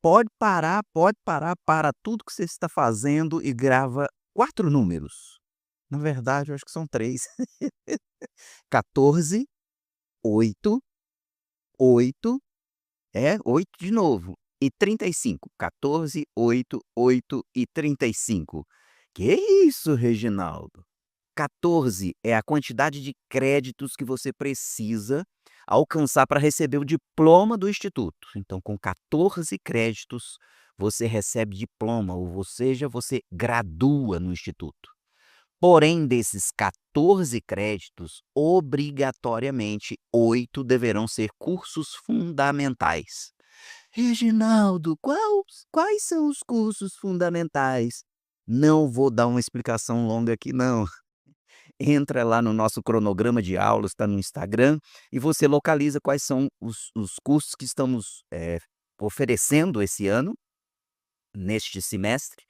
pode parar, para tudo que você está fazendo e grava 4 números. Na verdade, eu acho que são 3. 14, 8, 8, 8 de novo, e 35. 14, 8, 8 e 35. Que isso, Reginaldo? 14 é a quantidade de créditos que você precisa alcançar para receber o diploma do instituto. Então, com 14 créditos, você recebe diploma, ou seja, você gradua no instituto. Porém, desses 14 créditos, obrigatoriamente 8 deverão ser cursos fundamentais. Reginaldo, quais são os cursos fundamentais? Não vou dar uma explicação longa aqui, não. Entra lá no nosso cronograma de aulas, está no Instagram, e você localiza quais são os cursos que estamos oferecendo esse ano, neste semestre.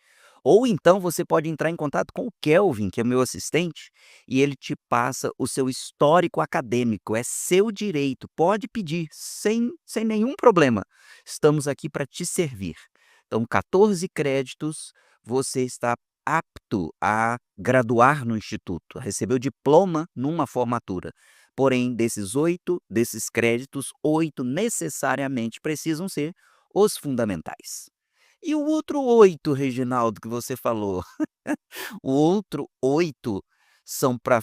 Ou então você pode entrar em contato com o Kelvin, que é meu assistente, e ele te passa o seu histórico acadêmico. É seu direito, pode pedir, sem nenhum problema. Estamos aqui para te servir. Então, 14 créditos, você está apto a graduar no instituto, a receber o diploma numa formatura. Porém, desses créditos, 8 necessariamente precisam ser os fundamentais. E o outro 8, Reginaldo, que você falou? O outro 8 são para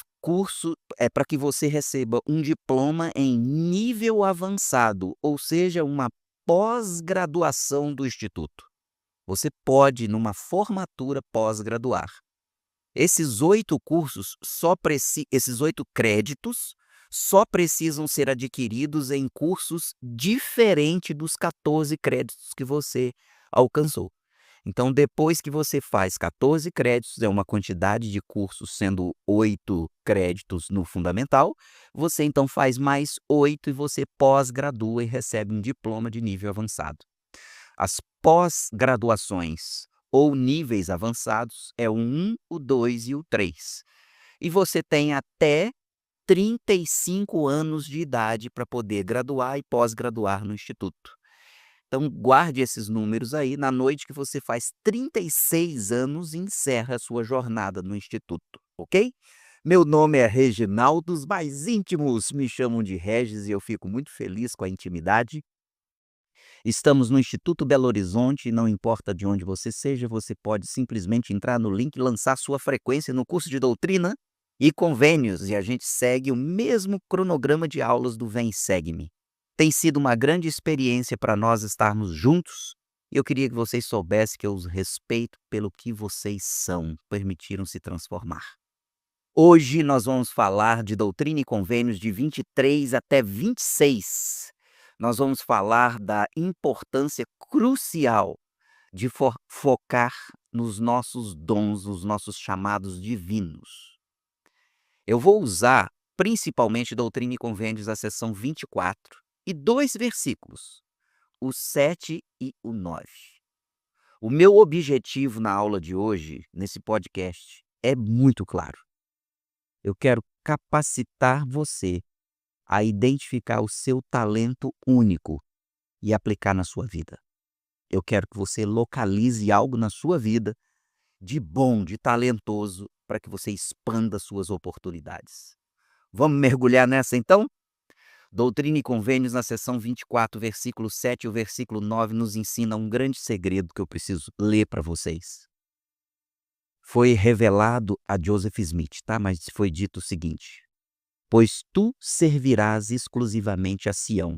para que você receba um diploma em nível avançado, ou seja, uma pós-graduação do instituto. Você pode, numa formatura, pós-graduar. Esses 8 créditos só precisam ser adquiridos em cursos diferentes dos 14 créditos que você alcançou. Então, depois que você faz 14 créditos, é uma quantidade de cursos, sendo 8 créditos no fundamental, você então faz mais 8 e você pós-gradua e recebe um diploma de nível avançado. As pós-graduações ou níveis avançados é o 1, o 2 e o 3. E você tem até 35 anos de idade para poder graduar e pós-graduar no instituto. Então, guarde esses números aí. Na noite que você faz 36 anos, encerra a sua jornada no instituto, ok? Meu nome é Reginaldo, os mais íntimos me chamam de Regis e eu fico muito feliz com a intimidade. Estamos no Instituto Belo Horizonte, não importa de onde você seja, você pode simplesmente entrar no link e lançar sua frequência no curso de doutrina e convênios, e a gente segue o mesmo cronograma de aulas do Vem Segue-me. Tem sido uma grande experiência para nós estarmos juntos, e eu queria que vocês soubessem que eu os respeito pelo que vocês são, permitiram se transformar. Hoje nós vamos falar de doutrina e convênios de 23 até 26. Nós vamos falar da importância crucial de focar nos nossos dons, nos nossos chamados divinos. Eu vou usar principalmente doutrina e convênios da seção 24 e 2 versículos, o 7 e o 9. O meu objetivo na aula de hoje, nesse podcast, é muito claro. Eu quero capacitar você a identificar o seu talento único e aplicar na sua vida. Eu quero que você localize algo na sua vida de bom, de talentoso, para que você expanda suas oportunidades. Vamos mergulhar nessa então? Doutrina e Convênios, na seção 24, versículo 7 e o versículo 9, nos ensina um grande segredo que eu preciso ler para vocês. Foi revelado a Joseph Smith, tá? Mas foi dito o seguinte: pois tu servirás exclusivamente a Sião,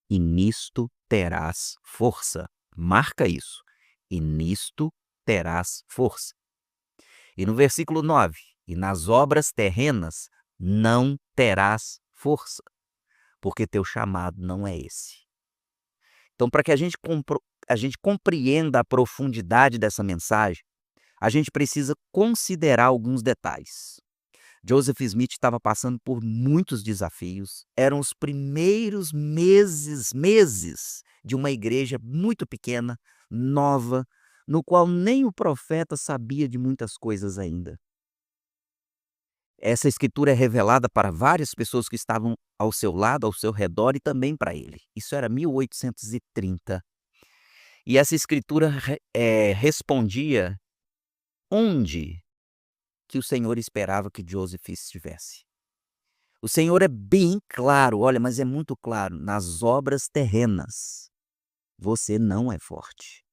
e nisto terás força. Marca isso. E nisto terás força. E no versículo 9, e nas obras terrenas não terás força, porque teu chamado não é esse. Então, para que a gente compreenda a profundidade dessa mensagem, a gente precisa considerar alguns detalhes. Joseph Smith estava passando por muitos desafios. Eram os primeiros meses de uma igreja muito pequena, nova, no qual nem o profeta sabia de muitas coisas ainda. Essa escritura é revelada para várias pessoas que estavam ao seu lado, ao seu redor e também para ele. Isso era 1830. E essa escritura respondia onde que o Senhor esperava que Joseph estivesse. O Senhor é bem claro, olha, mas é muito claro, nas obras terrenas, você não é forte.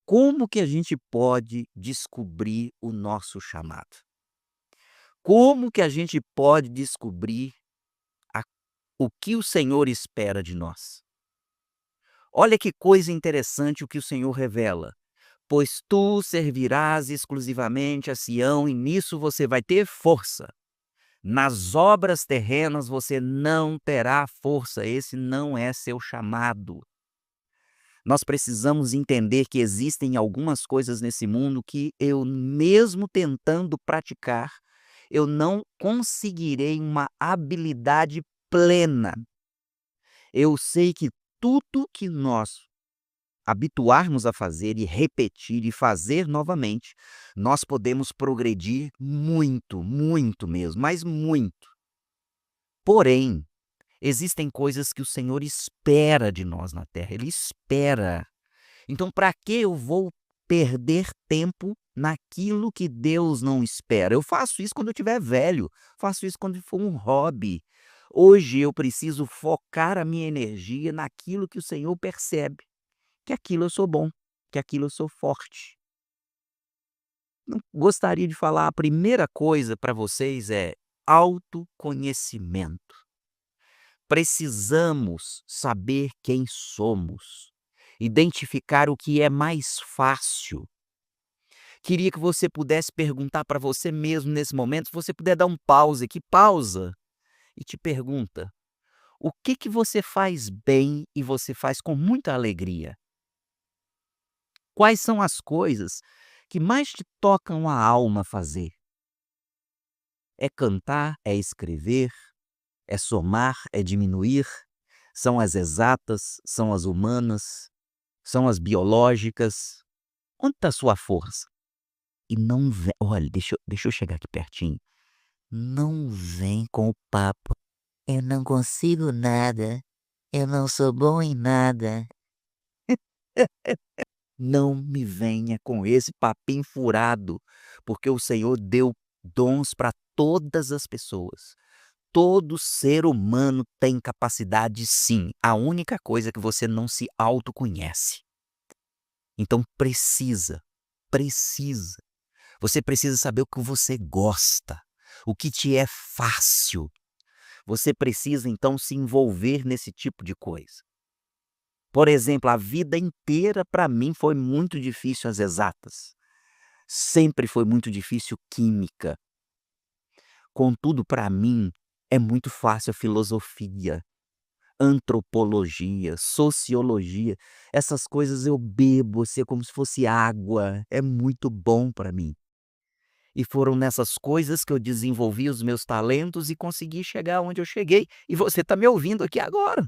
Como que a gente pode descobrir o nosso chamado? Como que a gente pode descobrir a o que o Senhor espera de nós? Olha que coisa interessante o que o Senhor revela. Pois tu servirás exclusivamente a Sião e nisso você vai ter força. Nas obras terrenas você não terá força, esse não é seu chamado. Nós precisamos entender que existem algumas coisas nesse mundo que eu, mesmo tentando praticar, eu não conseguirei uma habilidade plena. Eu sei que tudo que nós habituarmos a fazer e repetir e fazer novamente, nós podemos progredir muito, muito mesmo, mas muito. Porém, existem coisas que o Senhor espera de nós na terra, Ele espera. Então, para que eu vou perder tempo naquilo que Deus não espera? Eu faço isso quando eu estiver velho, faço isso quando for um hobby. Hoje eu preciso focar a minha energia naquilo que o Senhor percebe, que aquilo eu sou bom, que aquilo eu sou forte. Não gostaria de falar, a primeira coisa para vocês é autoconhecimento. Precisamos saber quem somos, identificar o que é mais fácil. Queria que você pudesse perguntar para você mesmo nesse momento, se você puder dar um pause aqui, pausa e te pergunta: o que que você faz bem e você faz com muita alegria? Quais são as coisas que mais te tocam a alma fazer? É cantar, é escrever, é somar, é diminuir? São as exatas, são as humanas, são as biológicas? Onde está a sua força? E não vem, olha, deixa eu chegar aqui pertinho. Não vem com o papo: "Eu não consigo nada, eu não sou bom em nada". Não me venha com esse papinho furado, porque o Senhor deu dons para todas as pessoas. Todo ser humano tem capacidade sim, a única coisa é que você não se autoconhece. Então precisa. Você precisa saber o que você gosta, o que te é fácil. Você precisa então se envolver nesse tipo de coisa. Por exemplo, a vida inteira para mim foi muito difícil as exatas. Sempre foi muito difícil química. Contudo, para mim é muito fácil a filosofia, antropologia, sociologia. Essas coisas eu bebo, assim, é como se fosse água. É muito bom para mim. E foram nessas coisas que eu desenvolvi os meus talentos e consegui chegar onde eu cheguei. E você está me ouvindo aqui agora.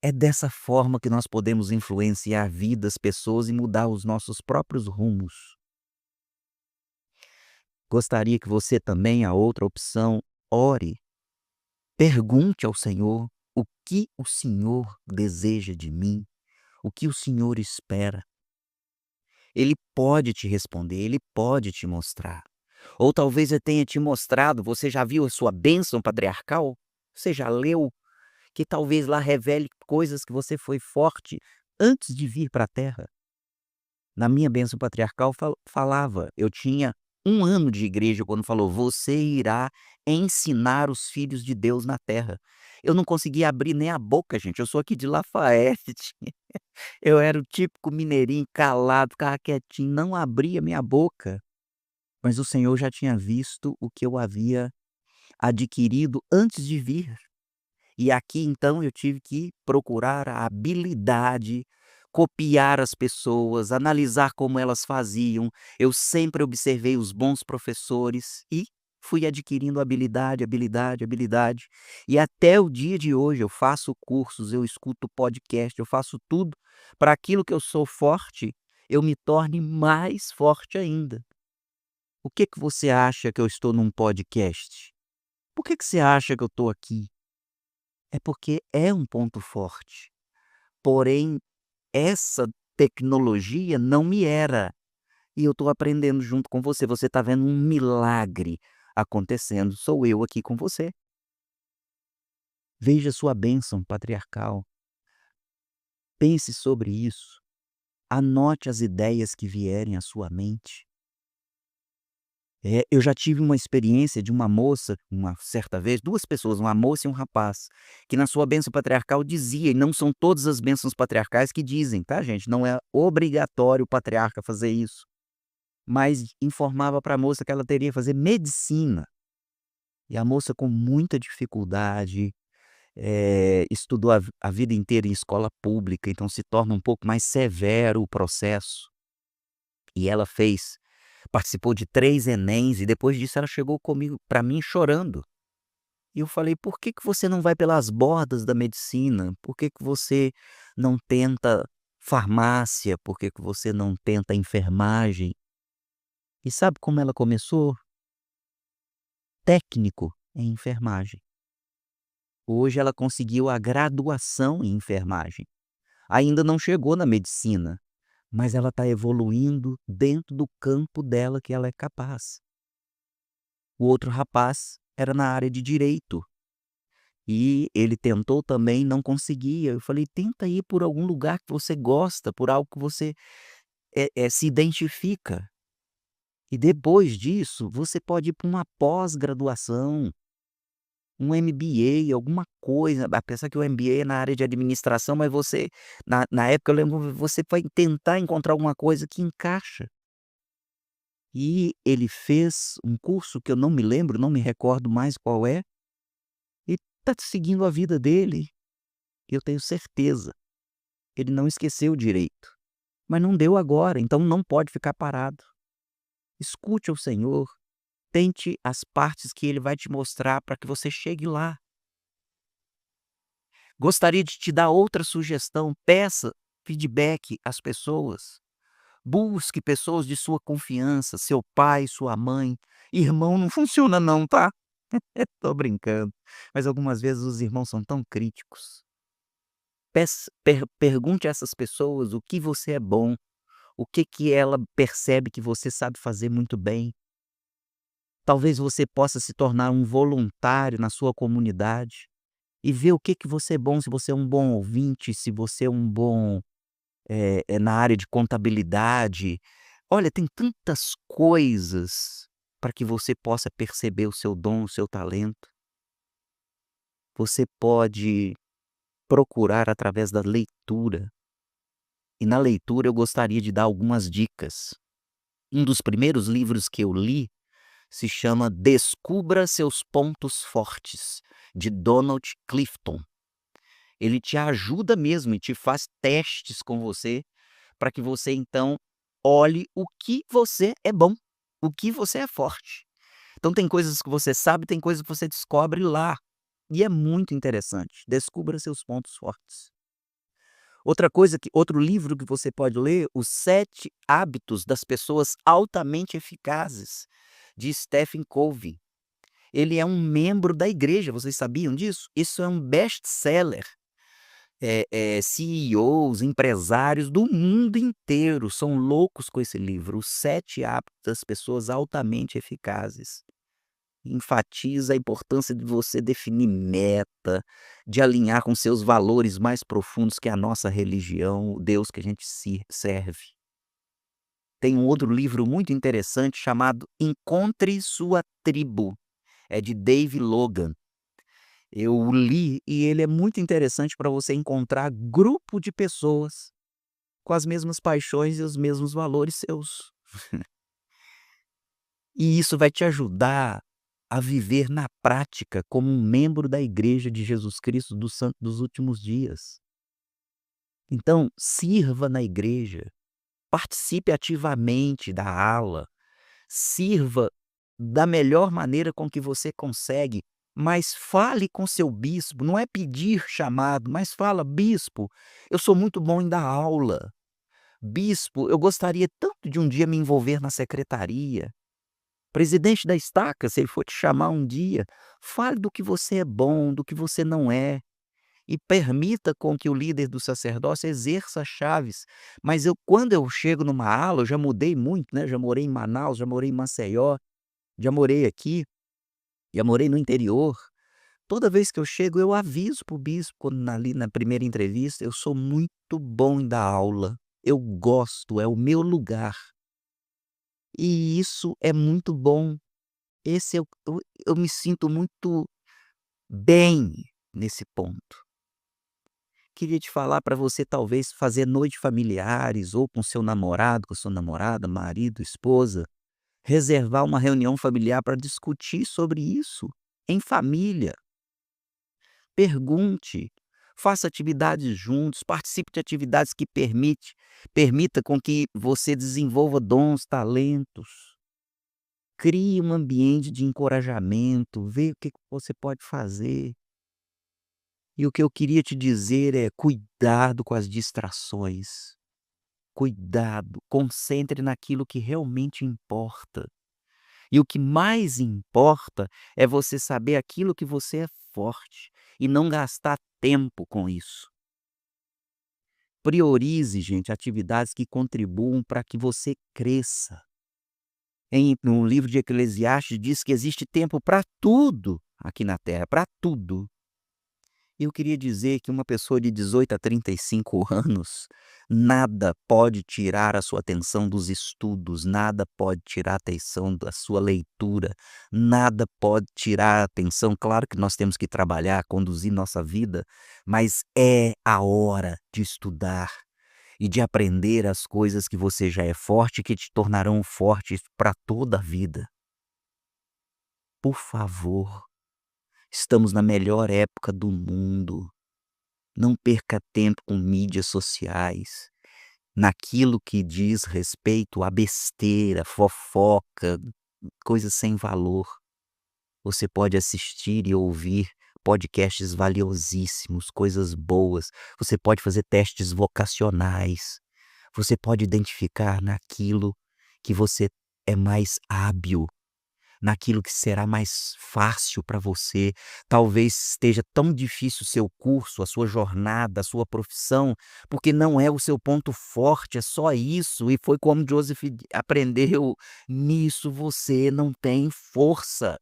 É dessa forma que nós podemos influenciar vidas, pessoas e mudar os nossos próprios rumos. Gostaria que você também, a outra opção, ore. Pergunte ao Senhor o que o Senhor deseja de mim, o que o Senhor espera. Ele pode te responder, ele pode te mostrar. Ou talvez ele tenha te mostrado, você já viu a sua bênção patriarcal? Você já leu? Que talvez lá revele coisas que você foi forte antes de vir para a Terra. Na minha bênção patriarcal falava, eu tinha 1 ano de igreja quando falou: "Você irá ensinar os filhos de Deus na terra". Eu não conseguia abrir nem a boca, gente, eu sou aqui de Lafayette. Eu era o típico mineirinho calado, ficava quietinho, não abria minha boca. Mas o Senhor já tinha visto o que eu havia adquirido antes de vir. E aqui então eu tive que procurar a habilidade, copiar as pessoas, analisar como elas faziam. Eu sempre observei os bons professores e fui adquirindo habilidade, habilidade, habilidade. E até o dia de hoje eu faço cursos, eu escuto podcast, eu faço tudo para aquilo que eu sou forte, eu me torne mais forte ainda. O que que você acha que eu estou num podcast? Por que que você acha que eu estou aqui? É porque é um ponto forte. porém essa tecnologia não me era, e eu estou aprendendo junto com você. Você está vendo um milagre acontecendo, sou eu aqui com você. Veja sua bênção patriarcal, pense sobre isso, anote as ideias que vierem à sua mente. Eu já tive uma experiência de uma moça, uma certa vez, 2 pessoas, uma moça e um rapaz, que na sua bênção patriarcal dizia, e não são todas as bênçãos patriarcais que dizem, tá gente, não é obrigatório o patriarca fazer isso, mas informava para a moça que ela teria que fazer medicina. E a moça com muita dificuldade, estudou a vida inteira em escola pública, então se torna um pouco mais severo o processo. E ela participou de 3 Enems e depois disso ela chegou comigo para mim chorando. E eu falei: "Por que que você não vai pelas bordas da medicina? Por que que você não tenta farmácia? Por que que você não tenta enfermagem?" E sabe como ela começou? Técnico em enfermagem. Hoje ela conseguiu a graduação em enfermagem. Ainda não chegou na medicina, mas ela está evoluindo dentro do campo dela que ela é capaz. O outro rapaz era na área de direito, e ele tentou também, não conseguia. Eu falei: "Tenta ir por algum lugar que você gosta, por algo que você, se identifica. E depois disso, você pode ir para uma pós-graduação, um MBA, alguma coisa", apesar que o MBA é na área de administração, mas você na época eu lembro, você vai tentar encontrar alguma coisa que encaixa. E ele fez um curso que eu não me lembro, não me recordo mais qual é, e está seguindo a vida dele, eu tenho certeza. Ele não esqueceu o direito, mas não deu agora, então não pode ficar parado. Escute o Senhor, tente as partes que ele vai te mostrar para que você chegue lá. Gostaria de te dar outra sugestão, peça feedback às pessoas. Busque pessoas de sua confiança, seu pai, sua mãe. Irmão não funciona não, tá? Tô brincando, mas algumas vezes os irmãos são tão críticos. Pergunte a essas pessoas o que você é bom, o que que ela percebe que você sabe fazer muito bem. Talvez você possa se tornar um voluntário na sua comunidade e ver o que que você é bom, se você é um bom ouvinte, se você é um bom, na área de contabilidade. Olha, tem tantas coisas para que você possa perceber o seu dom, o seu talento. Você pode procurar através da leitura. E na leitura eu gostaria de dar algumas dicas. Um dos primeiros livros que eu li se chama Descubra Seus Pontos Fortes, de Donald Clifton. Ele te ajuda mesmo e te faz testes com você, para que você então olhe o que você é bom, o que você é forte. Então tem coisas que você sabe, tem coisas que você descobre lá, e é muito interessante. Descubra seus pontos fortes. Outro livro que você pode ler, Os 7 Hábitos das Pessoas Altamente Eficazes, de Stephen Covey. Ele é um membro da igreja, vocês sabiam disso? Isso é um best-seller. CEOs, empresários do mundo inteiro são loucos com esse livro, Os 7 Hábitos das Pessoas Altamente Eficazes. Enfatiza a importância de você definir meta, de alinhar com seus valores mais profundos, que é a nossa religião, o Deus que a gente se serve. Tem um outro livro muito interessante chamado Encontre Sua Tribo, é de Dave Logan. Eu o li e ele é muito interessante para você encontrar grupo de pessoas com as mesmas paixões e os mesmos valores seus. E isso vai te ajudar a viver na prática como um membro da Igreja de Jesus Cristo dos últimos dias. Então, sirva na igreja, participe ativamente da aula, sirva da melhor maneira com que você consegue, mas fale com seu bispo, não é pedir chamado, mas fala: "Bispo, eu sou muito bom em dar aula. Bispo, eu gostaria tanto de um dia me envolver na secretaria. Presidente da estaca, se ele for te chamar um dia, fale do que você é bom, do que você não é, e permita com que o líder do sacerdócio exerça as chaves. Mas quando eu chego numa ala, eu já mudei muito, né, já morei em Manaus, já morei em Maceió, já morei aqui, já morei no interior. Toda vez que eu chego, eu aviso para o bispo, quando ali na primeira entrevista: "Eu sou muito bom em dar aula, eu gosto, é o meu lugar". E isso é muito bom. Esse eu me sinto muito bem nesse ponto. Queria te falar para você talvez fazer noite familiares ou com seu namorado, com sua namorada, marido, esposa, reservar uma reunião familiar para discutir sobre isso, em família. Pergunte, faça atividades juntos, participe de atividades que permita com que você desenvolva dons, talentos. Crie um ambiente de encorajamento, vê o que que você pode fazer. E o que eu queria te dizer é: cuidado com as distrações. Cuidado, concentre naquilo que realmente importa. E o que mais importa é você saber aquilo que você é forte e não gastar tempo com isso. Priorize, gente, atividades que contribuam para que você cresça. No livro de Eclesiastes diz que existe tempo para tudo aqui na terra, para tudo. Eu queria dizer que uma pessoa de 18 a 35 anos, nada pode tirar a sua atenção dos estudos, nada pode tirar a atenção da sua leitura, nada pode tirar a atenção. Claro que nós temos que trabalhar, conduzir nossa vida, mas é a hora de estudar e de aprender as coisas que você já é forte, que te tornarão forte para toda a vida. Por favor, estamos na melhor época do mundo. Não perca tempo com mídias sociais, naquilo que diz respeito à besteira, fofoca, coisas sem valor. Você pode assistir e ouvir podcasts valiosíssimos, coisas boas. Você pode fazer testes vocacionais. Você pode identificar naquilo que você é mais hábil, naquilo que será mais fácil para você. Talvez esteja tão difícil o seu curso, a sua jornada, a sua profissão, porque não é o seu ponto forte, é só isso. E foi como Joseph aprendeu: nisso você não tem força,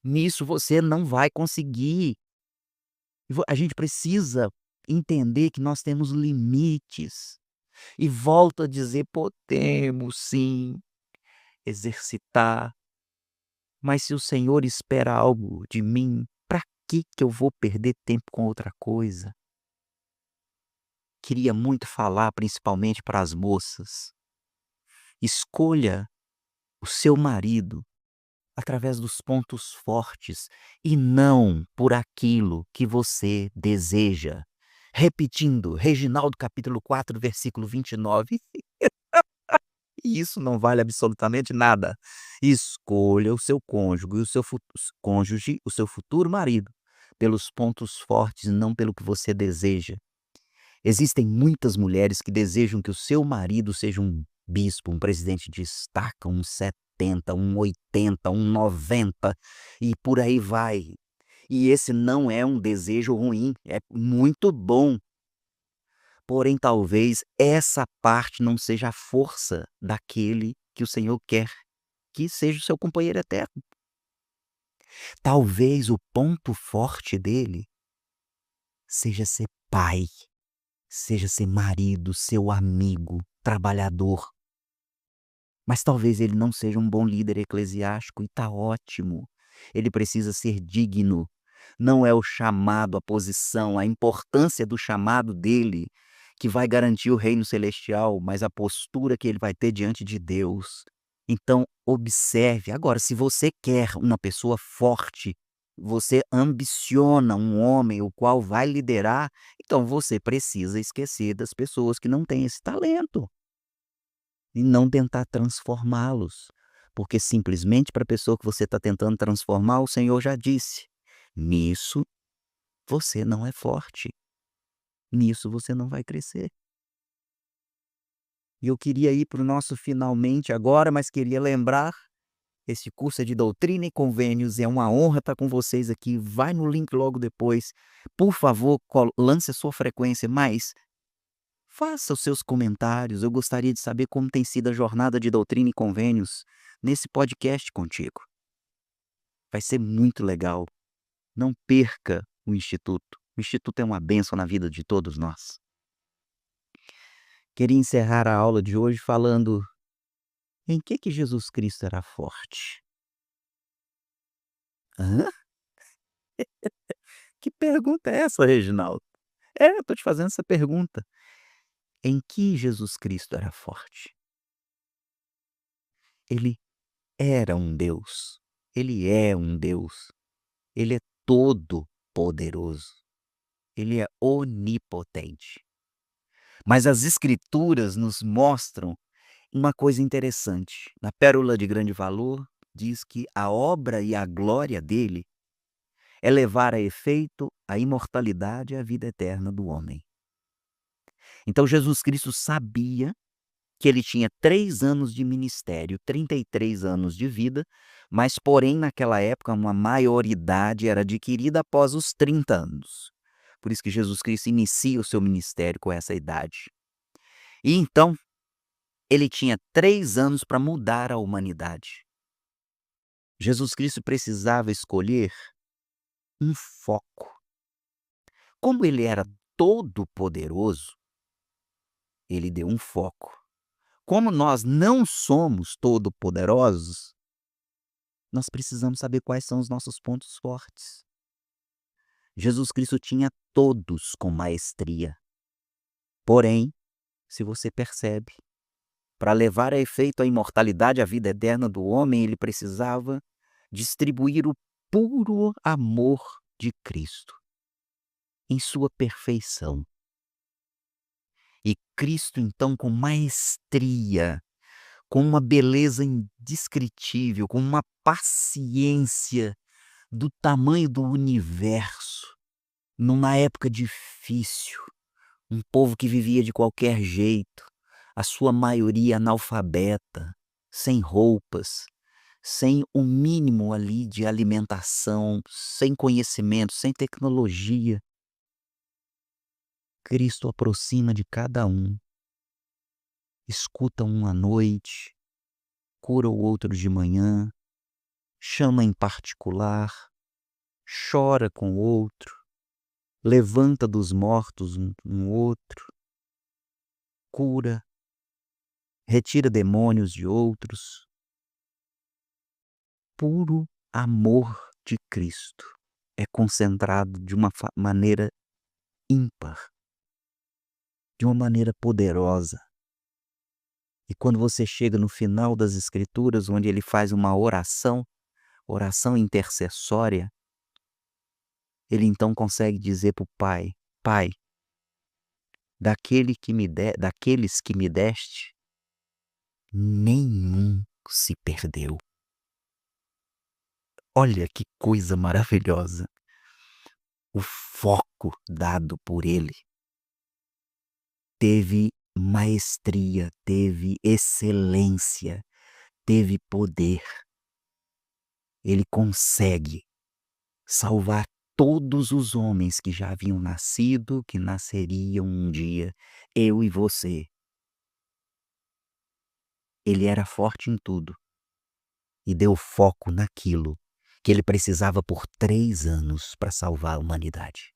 nisso você não vai conseguir. A gente precisa entender que nós temos limites. E volto a dizer: podemos sim exercitar. Mas se o Senhor espera algo de mim, para que eu vou perder tempo com outra coisa? Queria muito falar principalmente para as moças. Escolha o seu marido através dos pontos fortes e não por aquilo que você deseja. Repetindo, Reginaldo capítulo 4 versículo 29. E isso não vale absolutamente nada. Escolha o seu cônjuge, o seu futuro marido, pelos pontos fortes e não pelo que você deseja. Existem muitas mulheres que desejam que o seu marido seja um bispo, um presidente de estaca, um 70, um 80, um 90 e por aí vai. E esse não é um desejo ruim, é muito bom. Porém, talvez essa parte não seja a força daquele que o Senhor quer que seja o seu companheiro eterno. Talvez o ponto forte dele seja ser pai, seja ser marido, seu amigo, trabalhador. Mas talvez ele não seja um bom líder eclesiástico e está ótimo. Ele precisa ser digno. Não é o chamado, a posição, a importância do chamado dele que vai garantir o reino celestial, mas a postura que ele vai ter diante de Deus. Então, observe. Agora, se você quer uma pessoa forte, você ambiciona um homem o qual vai liderar, então você precisa esquecer das pessoas que não têm esse talento e não tentar transformá-los, porque simplesmente para a pessoa que você está tentando transformar, o Senhor já disse: nisso você não é forte, nisso você não vai crescer. E eu queria ir para o nosso finalmente agora, mas queria lembrar, Esse curso é de Doutrina e Convênios, é uma honra estar com vocês aqui. Vai no link logo depois. Por favor, lance a sua frequência, mas faça os seus comentários. Eu gostaria de saber como tem sido a jornada de Doutrina e Convênios nesse podcast contigo. Vai ser muito legal. Não perca o Instituto. O Instituto é uma bênção na vida de todos nós. Queria encerrar a aula de hoje falando em que Jesus Cristo era forte. Hã? Que pergunta é essa, Reginaldo? Eu tô te fazendo essa pergunta. Em que Jesus Cristo era forte? Ele era um Deus. Ele é um Deus. Ele é todo poderoso. Ele é onipotente. Mas as escrituras nos mostram uma coisa interessante. Na Pérola de Grande Valor, diz que a obra e a glória dele é levar a efeito a imortalidade e a vida eterna do homem. Então Jesus Cristo sabia que ele tinha 3 anos de ministério, 33 anos de vida, mas porém naquela época uma maioridade era adquirida após os 30 anos. Por isso que Jesus Cristo inicia o seu ministério com essa idade. E então, ele tinha 3 anos para mudar a humanidade. Jesus Cristo precisava escolher um foco. Como ele era todo poderoso, ele deu um foco. Como nós não somos todo poderosos, nós precisamos saber quais são os nossos pontos fortes. Jesus Cristo tinha todos com maestria. Porém, se você percebe, para levar a efeito a imortalidade e a vida eterna do homem, ele precisava distribuir o puro amor de Cristo em sua perfeição. E Cristo, então, com maestria, com uma beleza indescritível, com uma paciência do tamanho do universo, numa época difícil, um povo que vivia de qualquer jeito, a sua maioria analfabeta, sem roupas, sem o mínimo ali de alimentação, sem conhecimento, sem tecnologia. Cristo aproxima de cada um, escuta um à noite, cura o outro de manhã, chama em particular, chora com o outro, levanta dos mortos um outro, cura, retira demônios de outros. Puro amor de Cristo é concentrado de uma maneira ímpar, de uma maneira poderosa. E quando você chega no final das Escrituras, onde ele faz uma oração intercessória, ele então consegue dizer para o Pai: Pai, daqueles que me deste, nenhum se perdeu. Olha que coisa maravilhosa! O foco dado por ele teve maestria, teve excelência, teve poder. Ele consegue salvar todos os homens que já haviam nascido, que nasceriam um dia, eu e você. Ele era forte em tudo e deu foco naquilo que ele precisava por 3 anos para salvar a humanidade.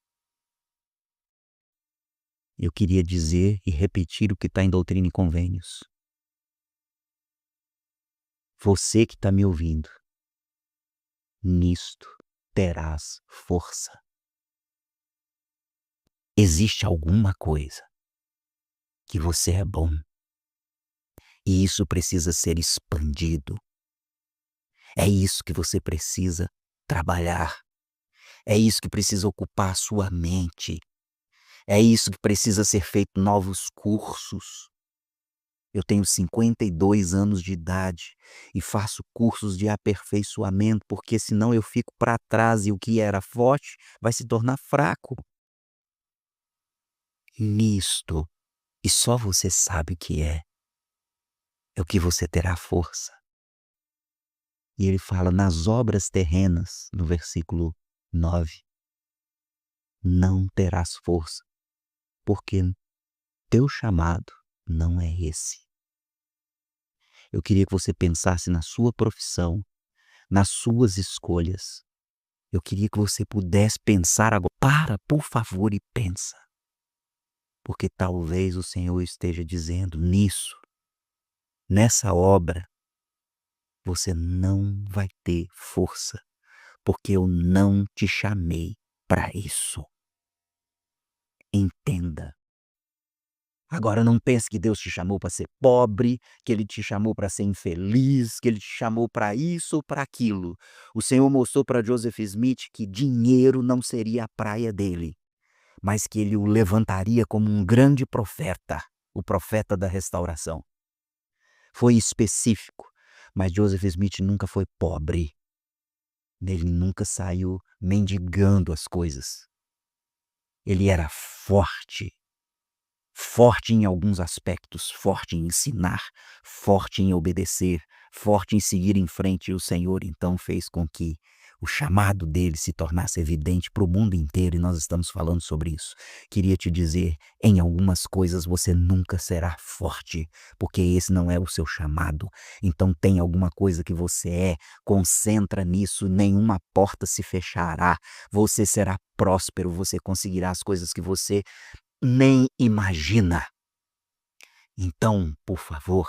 Eu queria dizer e repetir o que está em Doutrina e Convênios. Você que está me ouvindo, nisto terás força. Existe alguma coisa que você é bom e isso precisa ser expandido. É isso que você precisa trabalhar. É isso que precisa ocupar a sua mente. É isso que precisa ser feito novos cursos. Eu tenho 52 anos de idade e faço cursos de aperfeiçoamento, porque senão eu fico para trás e o que era forte vai se tornar fraco. Nisto, e só você sabe o que é o que você terá força. E ele fala nas obras terrenas, no versículo 9, não terás força, porque teu chamado não é esse. Eu queria que você pensasse na sua profissão, nas suas escolhas. Eu queria que você pudesse pensar agora. Para, por favor, e pensa. Porque talvez o Senhor esteja dizendo nisso, nessa obra, você não vai ter força, porque eu não te chamei para isso. Entenda. Agora não pense que Deus te chamou para ser pobre, que Ele te chamou para ser infeliz, que Ele te chamou para isso ou para aquilo. O Senhor mostrou para Joseph Smith que dinheiro não seria a praia dele, mas que Ele o levantaria como um grande profeta, o profeta da restauração. Foi específico, mas Joseph Smith nunca foi pobre. Ele nunca saiu mendigando as coisas. Ele era forte. Forte em alguns aspectos, forte em ensinar, forte em obedecer, forte em seguir em frente. E o Senhor então fez com que o chamado dele se tornasse evidente para o mundo inteiro, e nós estamos falando sobre isso. Queria te dizer, em algumas coisas você nunca será forte, porque esse não é o seu chamado. Então tem alguma coisa que você é, concentra nisso, nenhuma porta se fechará, você será próspero, você conseguirá as coisas que você nem imagina. Então, por favor,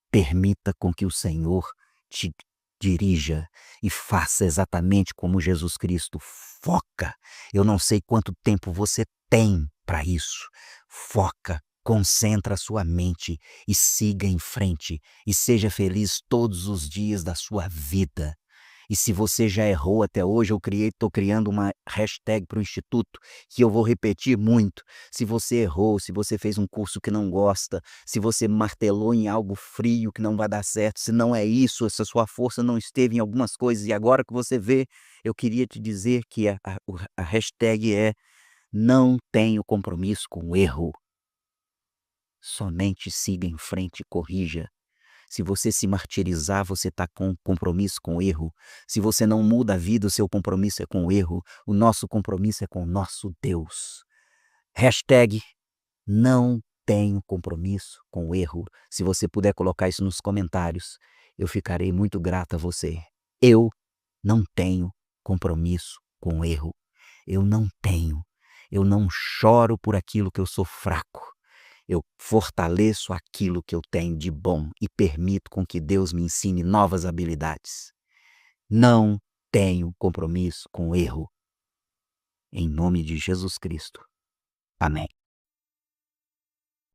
permita com que o Senhor te dirija e faça exatamente como Jesus Cristo. Foca. Eu não sei quanto tempo você tem para isso. Foca, concentra a sua mente e siga em frente e seja feliz todos os dias da sua vida. E se você já errou até hoje, eu estou criando uma hashtag para o Instituto, que eu vou repetir muito. Se você errou, se você fez um curso que não gosta, se você martelou em algo frio que não vai dar certo, se não é isso, se a sua força não esteve em algumas coisas, e agora que você vê, eu queria te dizer que a hashtag é não tenho compromisso com o erro. Somente siga em frente e corrija. Se você se martirizar, você está com compromisso com o erro. Se você não muda a vida, o seu compromisso é com o erro. O nosso compromisso é com o nosso Deus. Hashtag não tenho compromisso com o erro. Se você puder colocar isso nos comentários, eu ficarei muito grato a você. Eu não tenho compromisso com o erro. Eu não tenho. Eu não choro por aquilo que eu sou fraco. Eu fortaleço aquilo que eu tenho de bom e permito com que Deus me ensine novas habilidades. Não tenho compromisso com o erro. Em nome de Jesus Cristo. Amém.